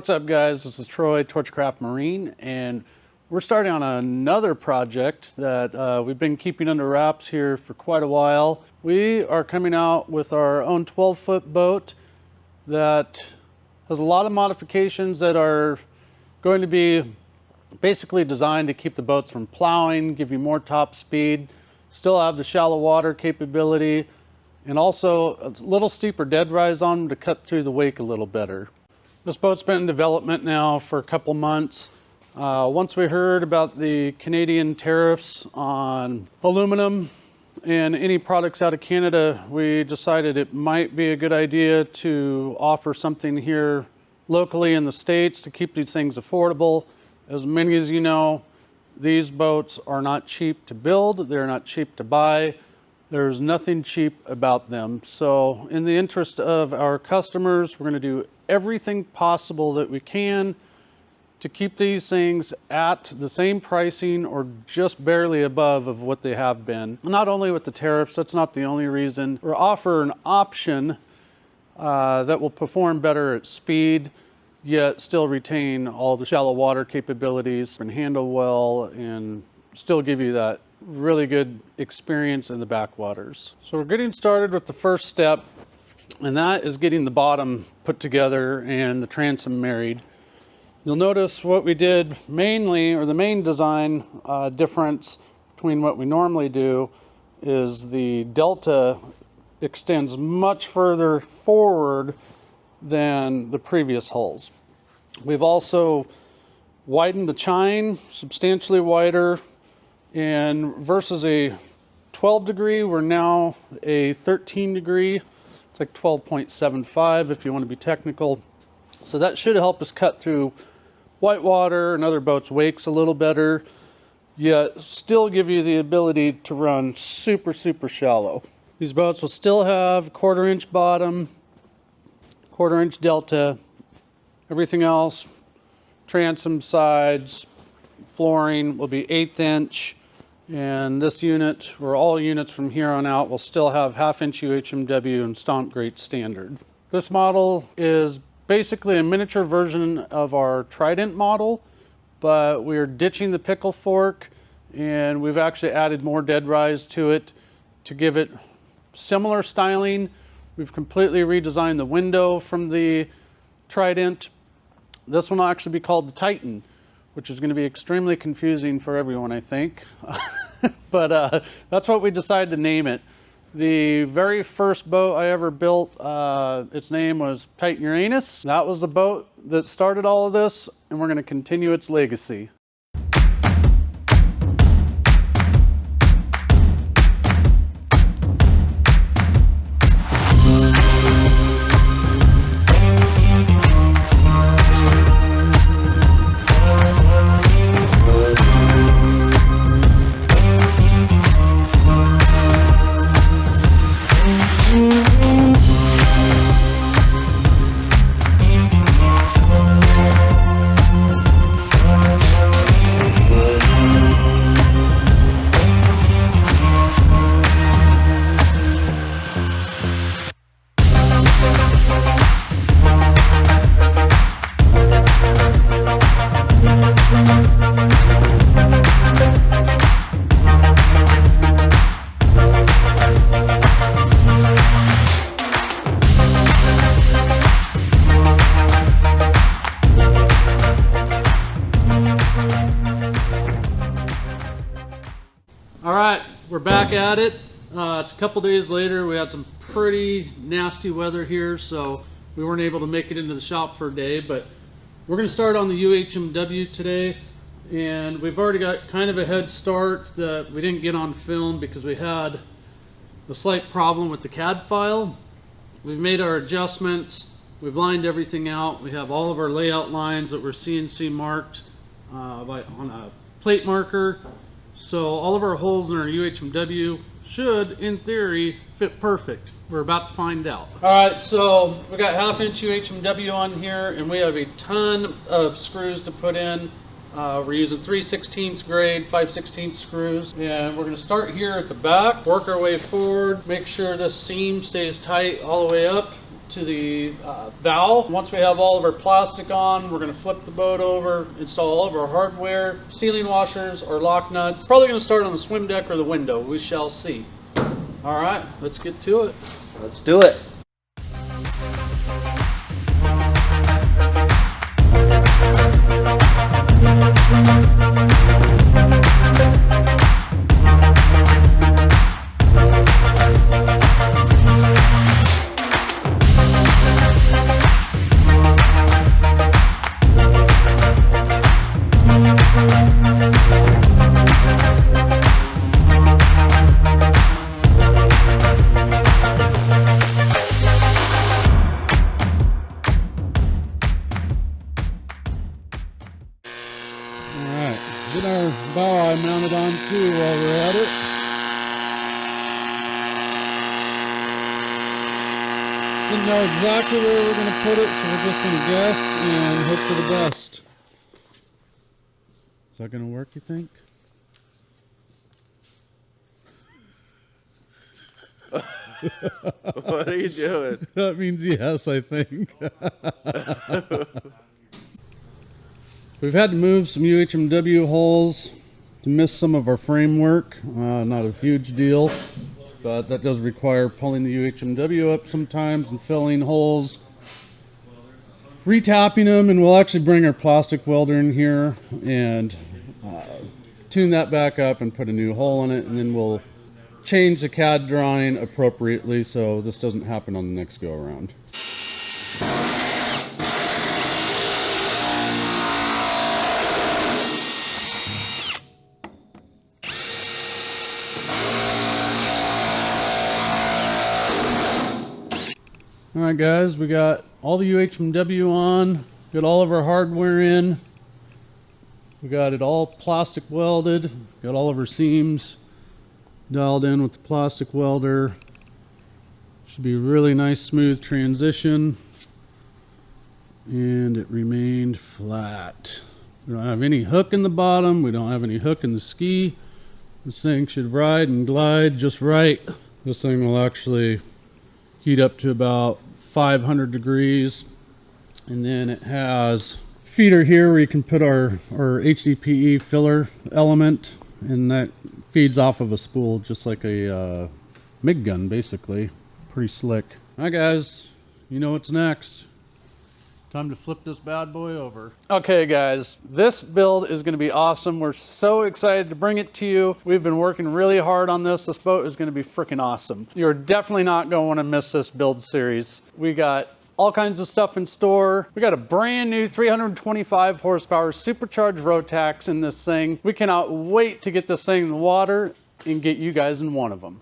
What's up, guys? This is Troy, Torchcraft Marine, and we're starting on another project that we've been keeping under wraps here for quite a while. We are coming out with our own 12-foot boat that has a lot of modifications that are going to be basically designed to keep the boats from plowing, give you more top speed, still have the shallow water capability, and also a little steeper dead rise on them to cut through the wake a little better. This boat's been in development now for a couple months. Once we heard about the Canadian tariffs on aluminum and any products out of Canada, we decided it might be a good idea to offer something here locally in the States to keep these things affordable. As many as you know, these boats are not cheap to build, they're not cheap to buy. There's nothing cheap about them. So in the interest of our customers, we're going to do everything possible that we can to keep these things at the same pricing or just barely above of what they have been. Not only with the tariffs, that's not the only reason. We'll offer an option that will perform better at speed, yet still retain all the shallow water capabilities and handle well and still give you that really good experience in the backwaters. So we're getting started with the first step, and that is getting the bottom put together and the transom married. You'll notice what we did mainly, or the main design difference between what we normally do, is the delta extends much further forward than the previous hulls. We've also widened the chine substantially wider, and versus a 12 degree, we're now a 13 degree. It's like 12.75 if you want to be technical. So that should help us cut through whitewater and other boats' wakes a little better, yet still give you the ability to run super, super shallow. These boats will still have 1/4 inch bottom, 1/4 inch delta, everything else, transom sides, flooring will be 1/8 inch. And this unit, or all units from here on out, will still have 1/2 inch UHMW and Stomp Grate standard. This model is basically a miniature version of our Trident model, but we're ditching the pickle fork, and we've actually added more dead rise to it to give it similar styling. We've completely redesigned the window from the Trident. This one will actually be called the Titan, which is going to be extremely confusing for everyone, I think. But that's what we decided to name it. The very first boat I ever built, its name was Titan Uranus. That was the boat that started all of this, and we're going to continue its legacy. All right, we're back at it. It's a couple days later. We had some pretty nasty weather here, so we weren't able to make it into the shop for a day, but we're going to start on the UHMW today, and we've already got kind of a head start that we didn't get on film because we had a slight problem with the CAD file. We've made our adjustments, we've lined everything out, we have all of our layout lines that were CNC marked on a plate marker. So all of our holes in our UHMW should, in theory, fit perfect. We're about to find out. All right, so we got 1/2 inch UHMW on here, and we have a ton of screws to put in. We're using 3/16 grade, 5/16 screws, and we're going to start here at the back, work our way forward, make sure this seam stays tight all the way up, to the bow. Once we have all of our plastic on, we're going to flip the boat over, install all of our hardware, sealing washers, or lock nuts. Probably going to start on the swim deck or the window. We shall see. All right, let's get to it. Let's do it. Get our bow eye mounted on too while we're at it. Didn't know exactly where we're going to put it, so we're just going to guess and hope for the best. Is that going to work, you think? What are you doing? That means yes, I think. We've had to move some UHMW holes to miss some of our framework. Not a huge deal, but that does require pulling the UHMW up sometimes and filling holes, retapping them, and we'll actually bring our plastic welder in here and tune that back up and put a new hole in it, and then we'll change the CAD drawing appropriately so this doesn't happen on the next go around. Alright guys, we got all the UHMW on, got all of our hardware in, we got it all plastic welded, got all of our seams dialed in with the plastic welder. Should be a really nice smooth transition, and it remained flat. We don't have any hook in the bottom, we don't have any hook in the ski. This thing should ride and glide just right. This thing will actually heat up to about 500 degrees, and then it has feeder here where you can put our HDPE filler element, and that feeds off of a spool just like a MIG gun basically. Pretty slick. Alright guys, you know what's next. Time to flip this bad boy over. Okay guys, this build is going to be awesome. We're so excited to bring it to you. We've been working really hard on this. This boat is going to be freaking awesome. You're definitely not going to want to miss this build series. We got all kinds of stuff in store. We got a brand new 325 horsepower supercharged Rotax in this thing. We cannot wait to get this thing in the water and get you guys in one of them.